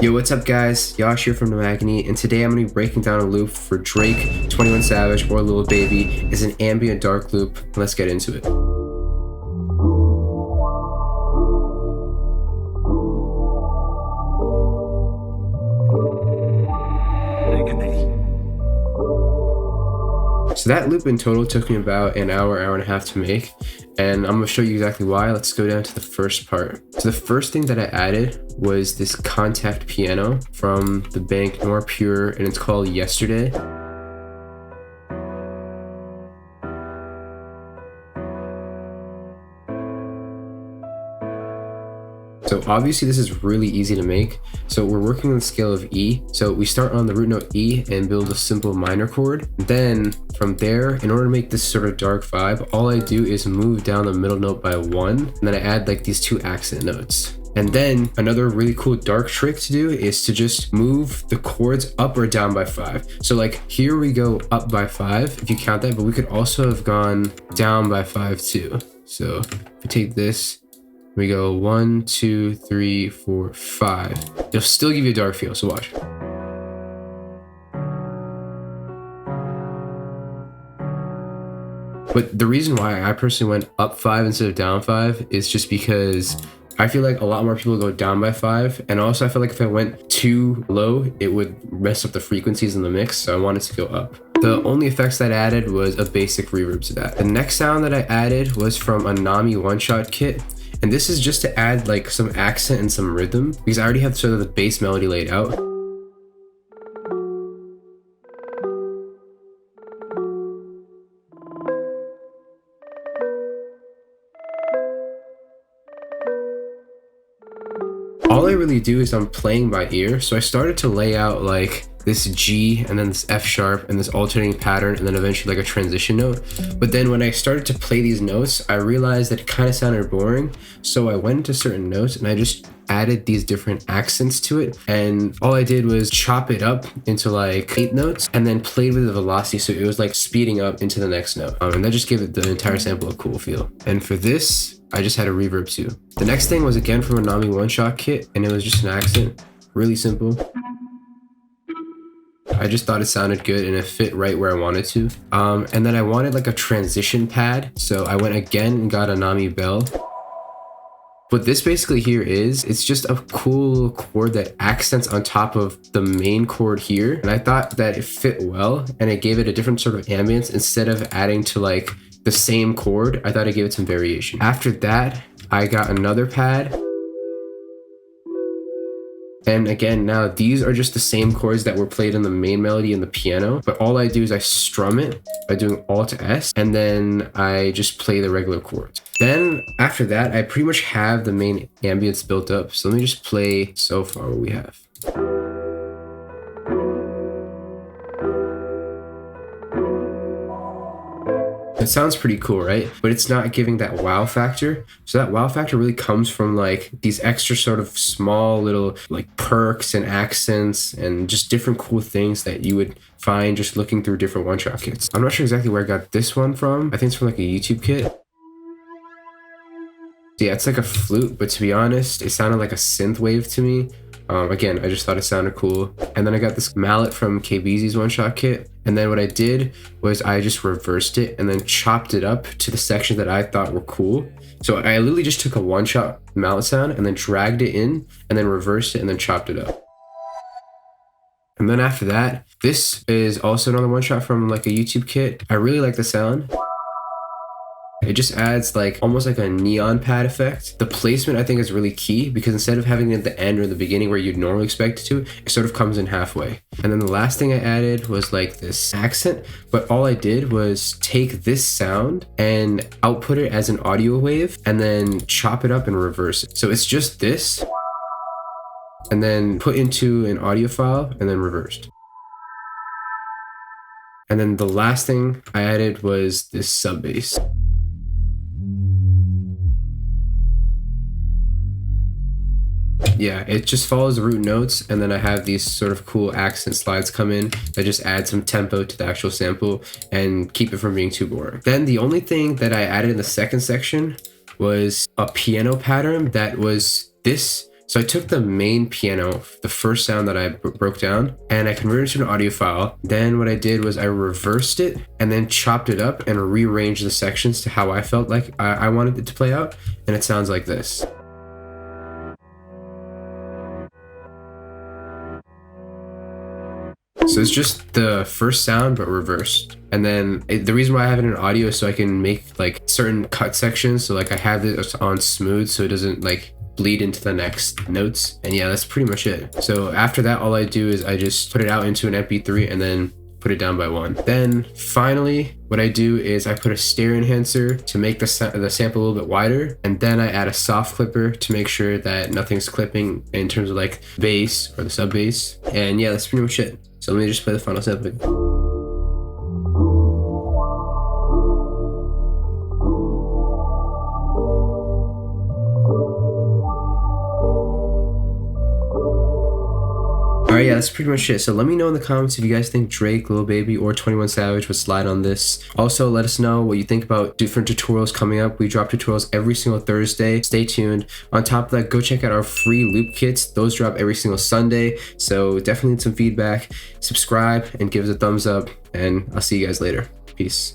Yo, what's up guys? Yash here from No Agony, and today I'm going to be breaking down a loop for Drake, 21 Savage, or Lil Baby. It's an ambient dark loop. Let's get into it. So that loop in total took me about an hour and a half to make, and I'm going to show you exactly why. Let's go down to the first part. So the first thing that I added was this contact piano from the bank More Pure, and it's called Yesterday. So obviously this is really easy to make. So we're working on the scale of E. So we start on the root note E and build a simple minor chord. Then from there, in order to make this sort of dark vibe, all I do is move down the middle note by 1, and then I add like these 2 accent notes. And then another really cool dark trick to do is to just move the chords up or down by 5. So like here we go up by 5 if you count that, but we could also have gone down by 5 too. So if we take this, we go 1, 2, 3, 4, 5. It'll still give you a dark feel, so watch. But the reason why I personally went up 5 instead of down 5 is just because I feel like a lot more people go down by 5, and also I feel like if I went too low, it would mess up the frequencies in the mix, so I wanted to go up. The only effects that I added was a basic reverb to that. The next sound that I added was from a Nami one-shot kit. And this is just to add like some accent and some rhythm, because I already have sort of the bass melody laid out. All I really do is I'm playing by ear. So I started to lay out like this G and then this F sharp and this alternating pattern and then eventually like a transition note. But then when I started to play these notes, I realized that it kind of sounded boring. So I went into certain notes and I just added these different accents to it. And all I did was chop it up into like 8 notes and then played with the velocity. So it was like speeding up into the next note. And that just gave it the entire sample a cool feel. And for this, I just had a reverb too. The next thing was again from a Nami one-shot kit, and it was just an accent, really simple. I just thought it sounded good and it fit right where I wanted to. And then I wanted like a transition pad, so I went again and got a Nami bell. What this basically here is, it's just a cool chord that accents on top of the main chord here. And I thought that it fit well, and it gave it a different sort of ambience. Instead of adding to like the same chord, I thought I gave it some variation. After that, I got another pad. And again, now these are just the same chords that were played in the main melody in the piano, but all I do is I strum it by doing Alt S, and then I just play the regular chords. Then after that, I pretty much have the main ambience built up. So let me just play so far what we have. It sounds pretty cool, right? But it's not giving that wow factor. So that wow factor really comes from like these extra sort of small little like perks and accents and just different cool things that you would find just looking through different one-shot kits. I'm not sure exactly where I got this one from. I think it's from like a YouTube kit. Yeah, it's like a flute, but to be honest, it sounded like a synth wave to me. Again, I just thought it sounded cool. And then I got this mallet from KBZ's one-shot kit. And then what I did was I just reversed it and then chopped it up to the sections that I thought were cool. So I literally just took a one-shot mallet sound and then dragged it in and then reversed it and then chopped it up. And then after that, this is also another one-shot from like a YouTube kit. I really like the sound. It just adds like almost like a neon pad effect. The placement I think is really key, because instead of having it at the end or the beginning where you'd normally expect it to, it sort of comes in halfway. And then the last thing I added was like this accent, but all I did was take this sound and output it as an audio wave and then chop it up and reverse it. So it's just this and then put into an audio file and then reversed. And then the last thing I added was this sub bass. Yeah, it just follows the root notes, and then I have these sort of cool accent slides come in that just add some tempo to the actual sample and keep it from being too boring. Then the only thing that I added in the second section was a piano pattern that was this So I took the main piano, the first sound that I broke down, and I converted it to an audio file. Then what I did was I reversed it and then chopped it up and rearranged the sections to how I felt like I wanted it to play out. And it sounds like this. So it's just the first sound but reversed. And then the reason why I have it in audio is so I can make like certain cut sections. So like I have it on smooth so it doesn't like bleed into the next notes. And yeah, that's pretty much it. So after that, all I do is I just put it out into an MP3 and then put it down by one. Then finally, what I do is I put a stereo enhancer to make the sample a little bit wider. And then I add a soft clipper to make sure that nothing's clipping in terms of like bass or the sub bass. And yeah, that's pretty much it. So let me just play the final sample. Alright, yeah, that's pretty much it. So let me know in the comments if you guys think Drake, Lil Baby, or 21 Savage would slide on this. Also, let us know what you think about different tutorials coming up. We drop tutorials every single Thursday. Stay tuned. On top of that, go check out our free loop kits. Those drop every single Sunday. So definitely need some feedback. Subscribe and give us a thumbs up. And I'll see you guys later. Peace.